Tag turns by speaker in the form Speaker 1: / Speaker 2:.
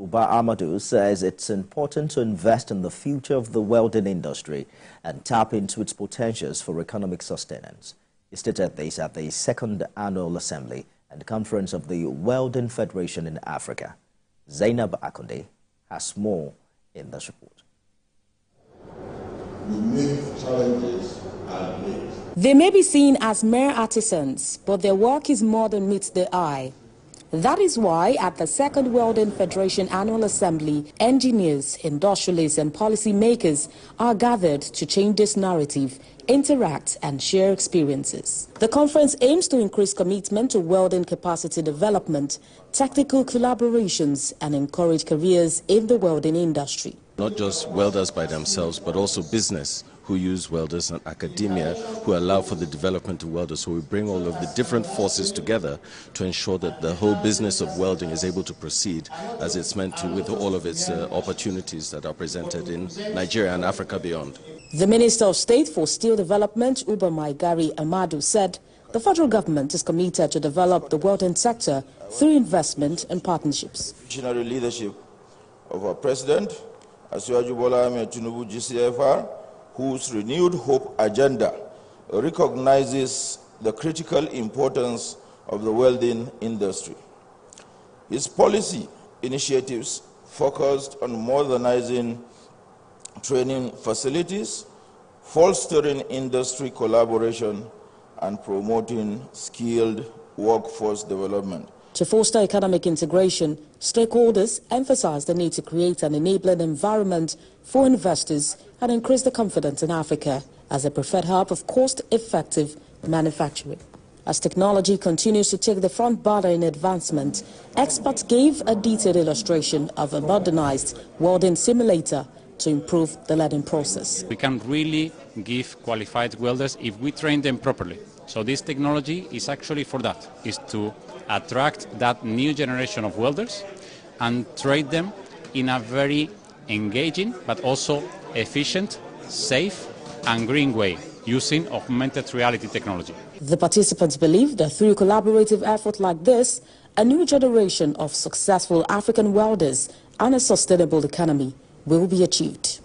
Speaker 1: Uba Amadou says it's important to invest in the future of the welding industry and tap into its potentials for economic sustenance. He stated this at the second annual assembly and conference of the Welding Federation in Africa. Zainab Akonde has more in this report.
Speaker 2: They may be seen as mere artisans, but their work is more than meets the eye. That is why at the second Welding Federation Annual Assembly, engineers, industrialists and policymakers are gathered to change this narrative, interact and share experiences. The conference aims to increase commitment to welding capacity development, technical collaborations and encourage careers in the welding industry.
Speaker 3: Not just welders by themselves, but also business who use welders and academia who allow for the development of welders. So we bring all of the different forces together to ensure that the whole business of welding is able to proceed as it's meant to, with all of its opportunities that are presented in Nigeria and Africa beyond.
Speaker 2: The Minister of State for Steel Development, Uba Maigari Amadou, said the federal government is committed to develop the welding sector through investment and partnerships.
Speaker 4: Visionary leadership of our President, Asiwaju Bola Ahmed Tinubu GCFR, whose renewed hope agenda recognizes the critical importance of the welding industry. His policy initiatives focused on modernizing training facilities, fostering industry collaboration, and promoting skilled workforce development.
Speaker 2: To foster economic integration, stakeholders emphasize the need to create an enabling environment for investors and increase the confidence in Africa as a preferred hub of cost-effective manufacturing. As technology continues to take the front burner in advancement, experts gave a detailed illustration of a modernized welding simulator to improve the learning process.
Speaker 5: We can really give qualified welders if we train them properly. So this technology is actually for that, is to attract that new generation of welders and train them in a very engaging but also efficient, safe and green way using augmented reality technology.
Speaker 2: The participants believe that through collaborative effort like this, a new generation of successful African welders and a sustainable economy will be achieved.